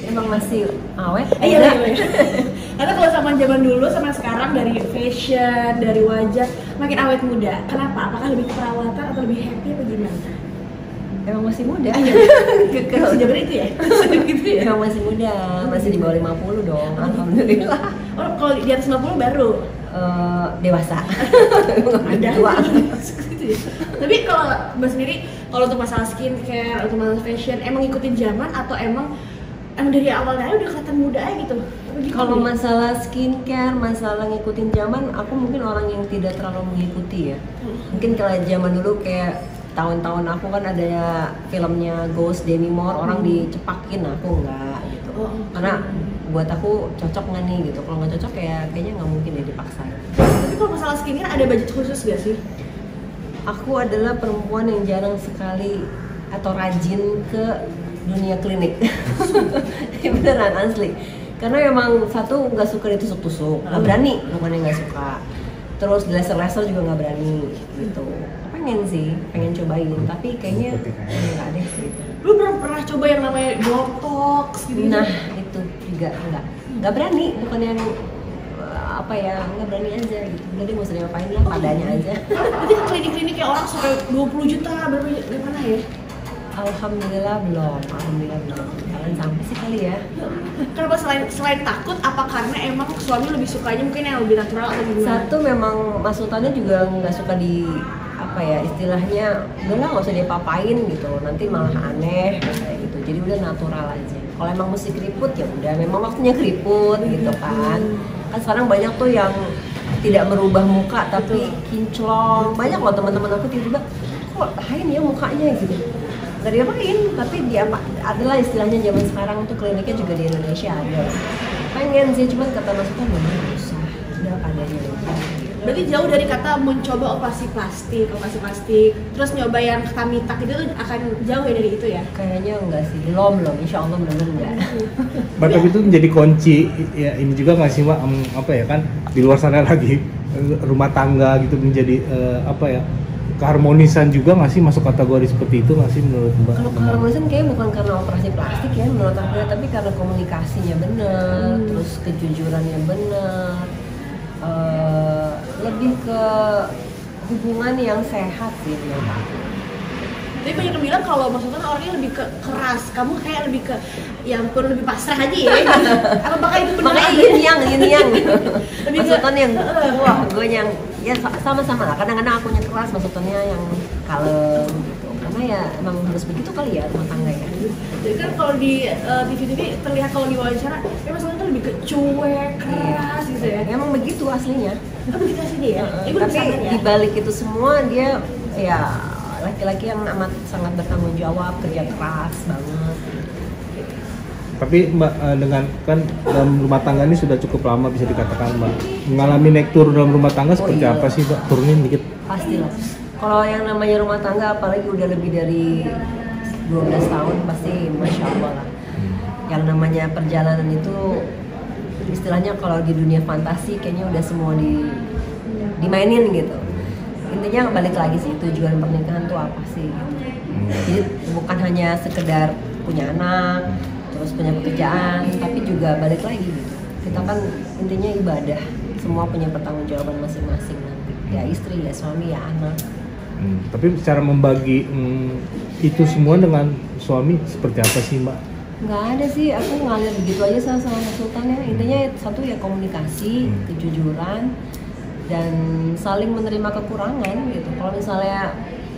Emang masih awet? Iya. Karena kalau sama zaman dulu sama sekarang dari fashion, dari wajah makin awet muda. Kenapa? Apakah lebih ke perawatan atau lebih happy apa gimana? Emang masih muda. Kekeh sudah itu ya. Gitu ya. Emang masih muda, masih di bawah 50 dong. Alhamdulillah. Oh, kalau di atas 50 baru Dewasa. ada Tua. gitu ya. Tapi kalau Mbak sendiri kalau untuk masalah skincare, untuk masalah fashion emang ngikutin zaman atau emang dari awalnya udah kelihatan muda aja gitu? Kalau masalah skincare, masalah ngikutin zaman, aku mungkin orang yang tidak terlalu mengikuti ya. Mungkin kalau zaman dulu kayak tahun-tahun aku kan ada filmnya Ghost Demi Moore, orang dicepakin, aku enggak gitu. Karena buat aku cocok nggak nih gitu. Kalau nggak cocok kayaknya nggak mungkin ya dipaksain. Tapi kalau masalah skincare ada budget khusus gak sih? Aku adalah perempuan yang jarang sekali atau rajin ke dunia klinik. Beneran asli. Karena memang satu nggak suka ditusuk-tusuk, nggak berani, bukannya nggak suka. Terus laser juga nggak berani gitu. Pengen cobain, tapi kayaknya nggak deh gitu. Lu pernah coba yang namanya botox gitu? Nah itu juga nggak berani, bukan yang nggak berani aja gitu. Jadi nggak usah diapain lah, padanya aja. Berarti klinik-klinik kayak orang sampai 20 juta berapa mana ya? Alhamdulillah belum. Kalian sampai sih kali ya. Kenapa selain takut, apa karena emang suami lebih sukanya mungkin yang lebih natural atau gimana? Satu memang Mas Sultannya juga nggak suka di istilahnya udahlah nggak usah diapa-apain gitu, nanti malah aneh kayak gitu. Jadi udah natural aja. Kalau emang mesti keriput ya udah memang waktunya keriput gitu kan. Kan sekarang banyak tuh yang tidak merubah muka tapi kinclong. Banyak loh teman-teman aku tiba-tiba kok lain ya mukanya gitu. Gak diapain, tapi adalah istilahnya zaman sekarang tuh kliniknya juga di Indonesia ada. Pengen sih, cuman kata Mas Sultan udah susah, udah adanya. Berarti jauh dari kata mencoba operasi plastik, terus nyoba yang kamitak itu akan jauh ya dari itu ya? Kayaknya enggak sih, belum, insya Allah belum enggak. Tapi itu menjadi kunci ya ini juga nggak sih Mbak, kan di luar sana lagi rumah tangga gitu menjadi keharmonisan juga nggak sih, masuk kategori seperti itu nggak sih menurut Mbak? Kalau keharmonisan kayaknya bukan karena operasi plastik ya menurut aku ya, tapi karena komunikasinya benar, terus kejujurannya benar, lebih ke hubungan yang sehat sih menurut aku. Tapi banyak yang bilang kalau maksudnya orangnya lebih ke keras, kamu kayak lebih ke yang perlu lebih pasrah aja ya. Apakah itu benar? Makanya yin yang maksudnya yang wah gue yang ya sama-sama lah. Kadang-kadang akunya keras, maksudnya yang kalem gitu. Karena ya emang harus begitu kali ya rumah tangga ya. Jadi kan kalau di TV terlihat kalau di wawancara, ya maksudnya itu lebih ke cuek, keras gitu ya. Emang begitu aslinya. Begitu aslinya ya. Tapi dibalik itu semua dia ya laki-laki yang amat sangat bertanggung jawab, kerja keras banget. Tapi Mbak dengan kan dalam rumah tangga ini sudah cukup lama bisa dikatakan Mbak mengalami naik turun dalam rumah tangga seperti apa sih Mbak? Turunin dikit. Pasti lah. Kalau yang namanya rumah tangga apalagi udah lebih dari 12 tahun pasti Masya Allah lah. Yang namanya perjalanan itu istilahnya kalau di dunia fantasi kayaknya udah semua dimainin gitu. Intinya balik lagi sih, tujuan pernikahan tuh apa sih gitu. Jadi bukan hanya sekedar punya anak, terus punya pekerjaan, tapi juga balik lagi gitu. Kita kan intinya ibadah, semua punya pertanggungjawaban masing-masing nanti. Ya istri, ya suami, ya anak. Tapi cara membagi itu semua dengan suami seperti apa sih Mbak? Nggak ada sih, aku ngalir begitu aja sama Mas Sultan ya. Intinya satu ya komunikasi, kejujuran, dan saling menerima kekurangan gitu. Kalau misalnya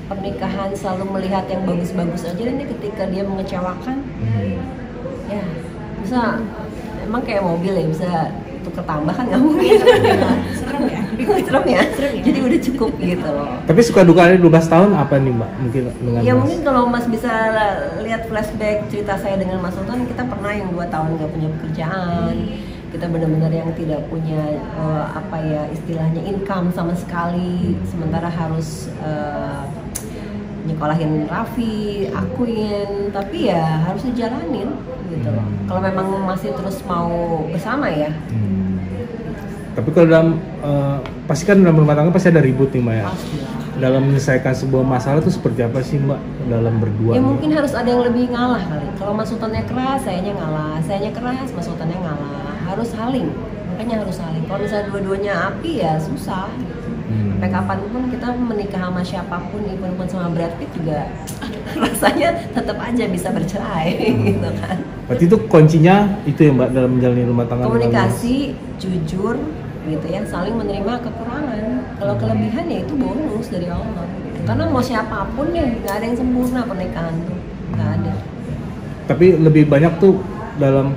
pernikahan selalu melihat yang bagus-bagus aja, nanti ketika dia mengecewakan, ya bisa emang kayak mobil ya bisa tukar tambah kan nggak mungkin. Serem ya. Jadi udah cukup gitu loh. Tapi suka dukanya 12 tahun apa nih Mbak? Mungkin dengan ya Mas? Mungkin kalau Mas bisa lihat flashback cerita saya dengan Mas Sultan, kita pernah yang 2 tahun nggak punya pekerjaan. Kita benar-benar yang tidak punya istilahnya income sama sekali, sementara harus nyekolahin Raffi, akuin, tapi ya harus dijalanin gitu loh. Kalau memang masih terus mau bersama ya. Tapi kalau dalam pasti kan dalam rumah tangga pasti ada ribut nih Mbak ya. Pasti lah. dalam menyelesaikan sebuah masalah itu seperti apa sih Mbak dalam berdua? Ya mungkin harus ada yang lebih ngalah kali. Kalau Mas Sultannya keras, sayanya ngalah. Sayanya keras, Mas Sultannya ngalah. Harus saling. Makanya harus saling. Kalau misalnya dua-duanya api ya susah. Sampai kapanpun kita menikah sama siapapun, even sama Brad Pitt juga rasanya tetap aja bisa bercerai gitu kan. Berarti itu kuncinya itu ya Mbak dalam menjalani rumah tangga? Komunikasi, jujur gitu ya, saling menerima kekurangan. Kalau kelebihan ya itu bonus dari Allah. Karena mau siapapun ya nggak ada yang sempurna pernikahan tuh, nggak ada. Tapi lebih banyak tuh dalam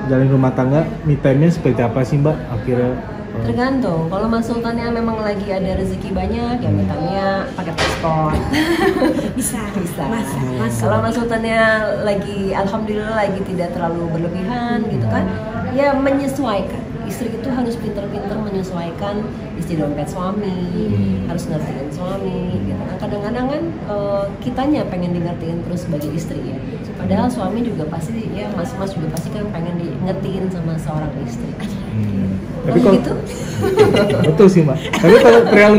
jalani rumah tangga, me time-nya seperti apa sih Mbak akhirnya? Tergantung. Kalau Mas Sultannya memang lagi ada rezeki banyak, ya mitanya pakai paspor. Bisa. Mas. Kalau Mas Sultannya lagi, alhamdulillah lagi tidak terlalu berlebihan gitu kan, ya menyesuaikan. Istri itu harus pintar-pintar menyesuaikan isi dompet suami, harus ngertiin suami gitu kan. Kadang-kadang kan kitanya pengen ngertiin terus sebagai istri ya. Padahal suami juga pasti ya, mas-mas juga pasti kan pengen ngertiin sama seorang istri. Tapi kalau gitu? Betul sih Mbak. Tapi kalau perihal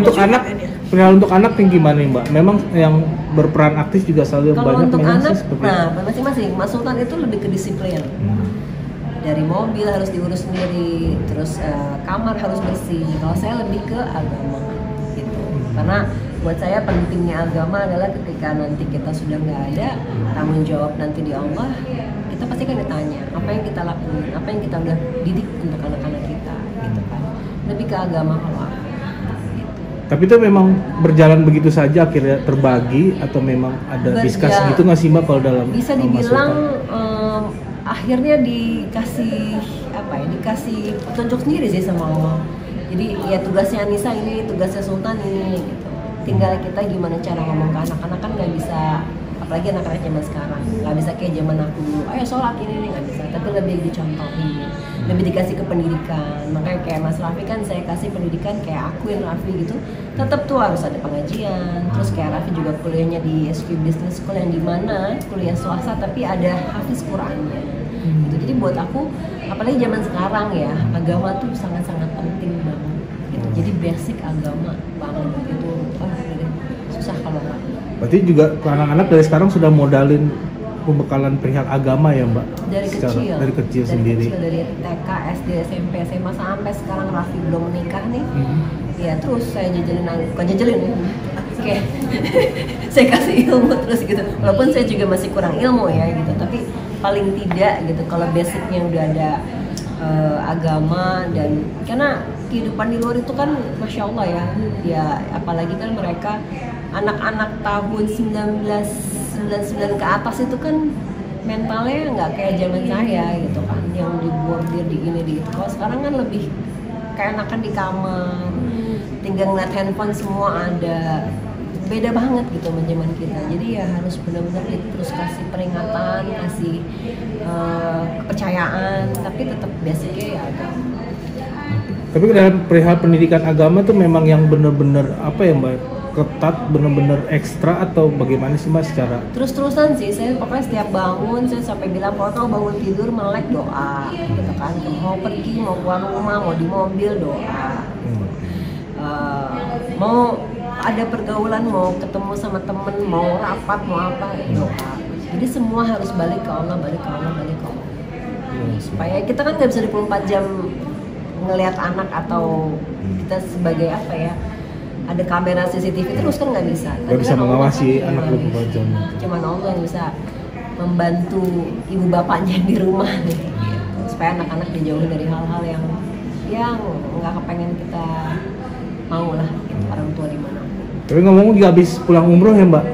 untuk anak yang gimana nih Mbak? Memang yang berperan aktif juga selalu kalau banyak. untuk anak, seperti masing-masing. Mas Sultan itu lebih ke disiplin. Dari mobil harus diurus sendiri, terus kamar harus bersih. Kalau saya lebih ke agama gitu. Karena buat saya pentingnya agama adalah ketika nanti kita sudah nggak ada tanggung jawab nanti di Allah, kita pasti kan ditanya apa yang kita lakuin, apa yang kita udah didik untuk anak-anak kita gitu kan. Lebih ke agama kalau aku gitu. Tapi itu memang berjalan begitu saja akhirnya terbagi atau memang ada diskusi gitu nggak sih Mbak kalau dalam? Bisa dibilang akhirnya dikasih petunjuk sendiri sih sama Allah. Jadi ya tugasnya Anissa ini, tugasnya Sultan ini gitu. Tinggal kita gimana cara ngomong ke anak-anak kan nggak bisa, apalagi anak-anak zaman sekarang nggak bisa kayak zaman aku dulu. Ayo sholat ini nggak bisa, tapi lebih dicontohin, lebih dikasih ke pendidikan. Makanya kayak Mas Raffi kan saya kasih pendidikan kayak akuin Raffi gitu. Tetap tuh harus ada pengajian. Terus kayak Raffi juga kuliahnya di SQ Business School yang dimana kuliah swasta tapi ada hafiz Qurannya. Gitu. Jadi buat aku, apalagi zaman sekarang ya, agama tuh sangat-sangat penting banget. Gitu. Jadi basic agama banget itu. Susah kalau nggak. Berarti juga anak-anak dari sekarang sudah modalin pembekalan perihal agama ya Mbak? Dari kecil. Dari kecil sendiri. Dari TK, SD, SMP, SMA sampai sekarang Raffi belum menikah nih. Ya terus saya jajalin, bukan jajalin ya. Oke. Saya kasih ilmu terus gitu. Walaupun saya juga masih kurang ilmu ya gitu, tapi paling tidak gitu kalau basicnya udah ada agama. Dan karena kehidupan di luar itu kan Masya Allah ya apalagi kan mereka anak-anak tahun 1999 ke atas itu kan mentalnya nggak kayak zaman saya gitu kan, yang dibordir di ini di itu. Kalau sekarang kan lebih kayak enakan di kamar, tinggal ngeliat handphone semua ada, beda banget gitu sama zaman kita. Jadi ya harus benar-benar terus kasih peringatan, kasih kepercayaan, tapi tetap basicnya ya agama. Tapi dalam perihal pendidikan agama tuh memang yang benar-benar apa ya Mbak, ketat, benar-benar ekstra atau bagaimana sih Mbak secara? Terus-terusan sih, saya pokoknya setiap bangun saya sampai bilang kalau bangun tidur melek doa gitu kan. Mau pergi, mau keluar rumah, mau di mobil doa. Mau ada pergaulan, mau ketemu sama temen, mau rapat, mau apa, doa. Jadi semua harus balik ke Allah, balik ke Allah, balik ke Allah. Supaya kita kan nggak bisa 24 jam ngelihat anak atau kita sebagai apa ya, ada kamera CCTV terus kan nggak bisa. Nggak bisa mengawasi anak 24 jam. Cuman Allah yang bisa membantu ibu bapaknya di rumah nih, supaya anak-anak dijauhi dari hal-hal yang nggak kepengen kita mau lah orang tua di mana. Tapi ngomong juga habis pulang umroh ya Mbak?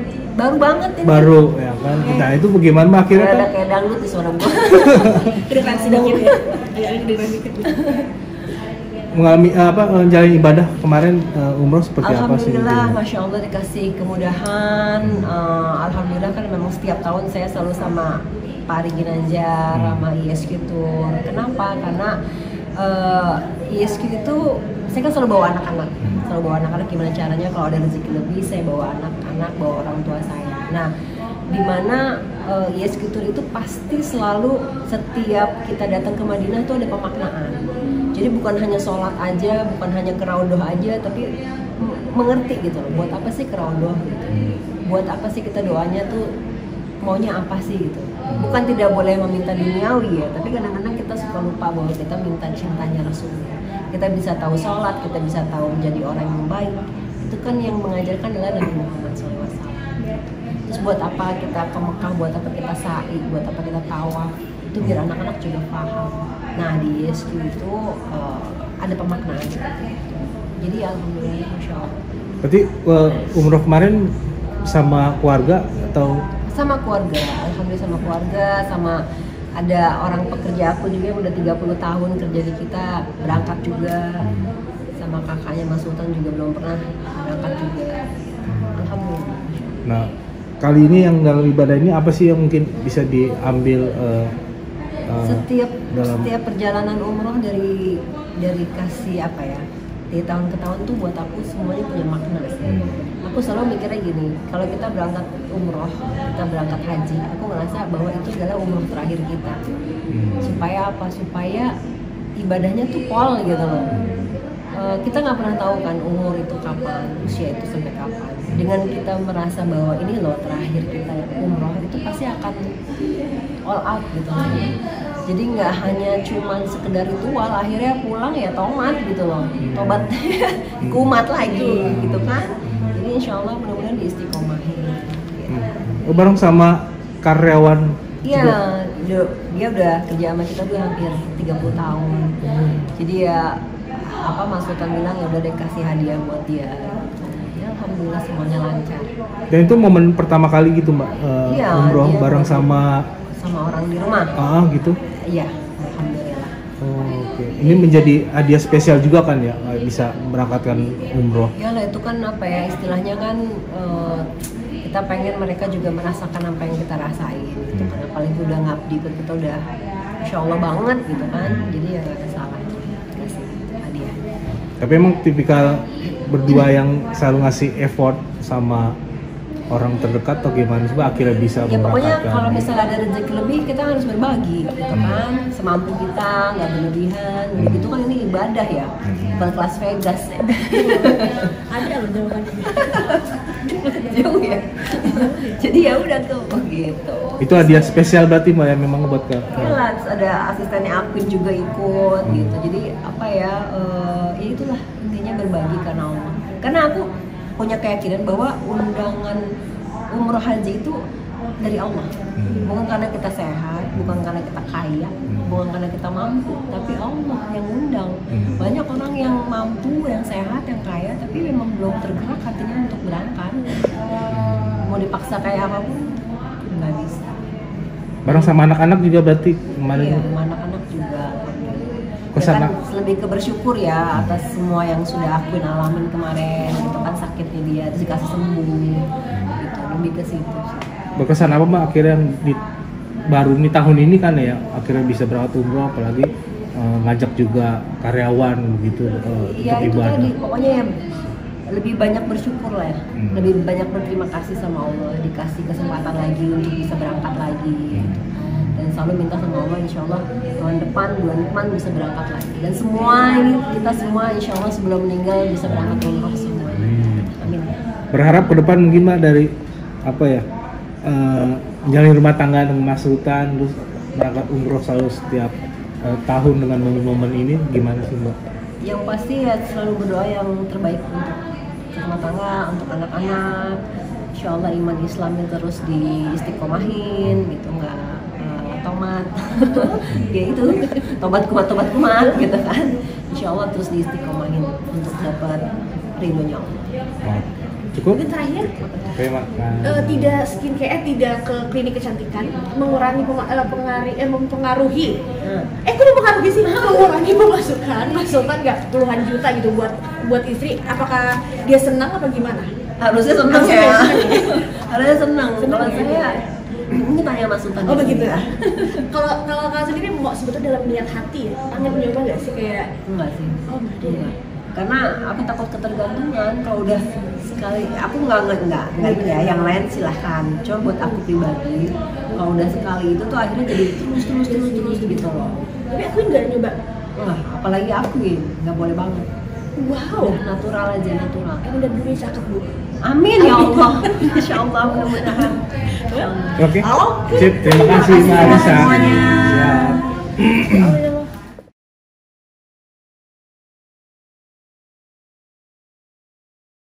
Baru banget ini. Baru ya kan. Nah itu bagaimana Mbak akhirnya kan? Ada kayak dangdut di suara gua. Kedengeran sedikit ya. Agak kedengeran dikit. Mengalami menjalani ibadah kemarin umroh seperti apa sih? Alhamdulillah, Masya Allah dikasih kemudahan. Alhamdulillah kan memang setiap tahun saya selalu sama Pak Ari Ginanjar, sama ISQ Tour. Kenapa? Karena ISQ itu saya kan selalu bawa anak-anak. Selalu bawa anak-anak, gimana caranya kalau ada rezeki lebih saya bawa anak-anak, bawa orang tua saya. Nah, dimana ISQ Tour itu pasti selalu setiap kita datang ke Madinah itu ada pemaknaan. Jadi bukan hanya sholat aja, bukan hanya ke Raudhah aja, tapi mengerti gitu loh, buat apa sih ke Raudhah gitu, buat apa sih kita doanya tuh maunya apa sih gitu. Bukan tidak boleh meminta duniawi ya, tapi kadang-kadang kita suka lupa bahwa kita minta cintanya Rasulullah. Kita bisa tahu sholat, kita bisa tahu menjadi orang yang baik, itu kan yang mengajarkan adalah Nabi Muhammad SAW. Terus buat apa kita ke Mekah, buat apa kita sa'i, buat apa kita tawaf, itu biar anak-anak juga paham. Nah di ISQ itu ada pemaknaan seperti itu. Jadi alhamdulillah, masya Allah. Berarti umroh kemarin sama keluarga atau? Sama keluarga, alhamdulillah sama keluarga, sama ada orang pekerja aku juga yang udah 30 tahun kerja di kita, berangkat juga. Sama kakaknya Mas Sultan juga belum pernah berangkat juga. Alhamdulillah. Nah, kali ini yang dalam ibadah ini apa sih yang mungkin bisa diambil setiap perjalanan umroh dari kasih apa ya, dari tahun ke tahun tuh buat aku semuanya punya makna sih. Aku selalu mikirnya gini, kalau kita berangkat umroh, kita berangkat haji, aku ngerasa bahwa itu adalah umroh terakhir kita. Supaya apa? Supaya ibadahnya tuh pol gitu loh. Kita nggak pernah tahu kan umur itu kapan, usia itu sampai kapan. Dengan kita merasa bahwa ini loh terakhir kita umroh, itu pasti akan all out gitu. Jadi nggak hanya cuman sekedar ritual, akhirnya pulang ya tomat gitu loh, tobat kumat lagi gitu kan. Jadi insya Allah mudah-mudahan diistiqomahin. Oh, bareng sama karyawan? Iya, dia udah kerja sama kita udah hampir 30 tahun. Jadi ya apa Mas Sultan bilang ya udah deh kasih hadiah buat dia. Ya alhamdulillah semuanya lancar. Dan itu momen pertama kali gitu Mbak, Iya, umroh dia bareng sama orang di rumah. Gitu? Iya, alhamdulillah. Oke. Ini menjadi hadiah spesial juga kan ya, bisa berangkatkan umroh. Ya lah itu kan apa ya istilahnya kan kita pengen mereka juga merasakan apa yang kita rasain gitu kan. Apalagi udah ngabdi ke kita udah insya Allah banget gitu kan. Jadi ya gak ada salahnya kasih hadiah. Tapi emang tipikal berdua yang selalu ngasih effort sama orang terdekat atau gimana sih akhirnya bisa ya pokoknya memberangkatkan? Kalau misalnya ada rezeki lebih kita harus berbagi gitu kan, semampu kita, nggak berlebihan. Begitu kan ini ibadah ya, bukan Las Vegas. Ada loh jawabannya. Jauh ya. Jadi ya udah tuh gitu. Itu hadiah spesial berarti Mbak yang memang buat ke. Jelas ada asistennya Apin juga ikut gitu. Jadi apa ya, ya itulah intinya berbagi karena Allah. Karena aku punya keyakinan bahwa undangan umroh haji itu dari Allah. Bukan karena kita sehat, bukan karena kita kaya, bukan karena kita mampu, tapi Allah yang undang. Banyak orang yang mampu, yang sehat, yang kaya, tapi memang belum tergerak hatinya untuk berangkat. Mau dipaksa kayak apapun nggak bisa. Bareng sama anak-anak juga berarti kemarin? Iya, sama anak-anak juga. Kesana. Ya kan lebih ke bersyukur ya atas semua yang sudah akuin alamin kemarin gitu kan, sakitnya dia terus dikasih sembuh gitu, lebih ke situ sih. Berkesan apa Mbak akhirnya baru nih tahun ini kan ya akhirnya bisa berangkat umroh, apalagi ngajak juga karyawan begitu Iya untuk itu ibadah. tadi pokoknya ya lebih banyak bersyukur lah ya, lebih banyak berterima kasih sama Allah dikasih kesempatan lagi untuk bisa berangkat lagi gitu. Dan selalu minta sama Allah insya Allah bulan depan bisa berangkat lagi. Dan semua ini kita semua insya Allah sebelum meninggal bisa berangkat umroh semua. Amin. Berharap ke depan mungkin Mbak dari apa ya menjalani rumah tangga dengan Mas Sultan, terus berangkat umroh selalu setiap tahun dengan momen-momen ini gimana sih Mbak? Yang pasti ya selalu berdoa yang terbaik untuk rumah tangga, untuk anak-anak. Insya Allah iman Islamnya terus diistiqomahin gitu, nggak tomat. Ya itu tobat kumat gitu kan. Insya Allah terus diistiqomahin untuk dapat ridhonya Allah. Cukup? Mungkin terakhir, Oke Mbak. tidak skincare, tidak ke klinik kecantikan, mengurangi mempengaruhi. Kok mempengaruhi sih? Mengurangi pemasukan Mas Sultan nggak puluhan juta gitu buat istri. Apakah dia senang apa gimana? Harusnya senang ya. Harusnya senang. Kalau saya mungkin tanya Mas Sultan. Oh begitu ya. Kalau kalian sendiri mau sebetulnya dalam niat hati, hanya mencoba nggak sih kayak? Enggak sih. Oh enggak. Karena aku takut ketergantungan. Kalau udah sekali, aku enggak itu ya. Yang lain silahkan. Cuma buat aku pribadi, kalau udah sekali itu tuh akhirnya jadi terus gitu loh. Tapi aku nggak nyoba. Wah, apalagi aku ya, nggak boleh banget. Wow. Natural aja, natural. Emang dari dulu cakep Bu. Amin ya Allah. Insya Allah mudah-mudahan. Oke. Oke. Sip, terima kasih Mbak Alisa. Semuanya. Siap. Ya Allah,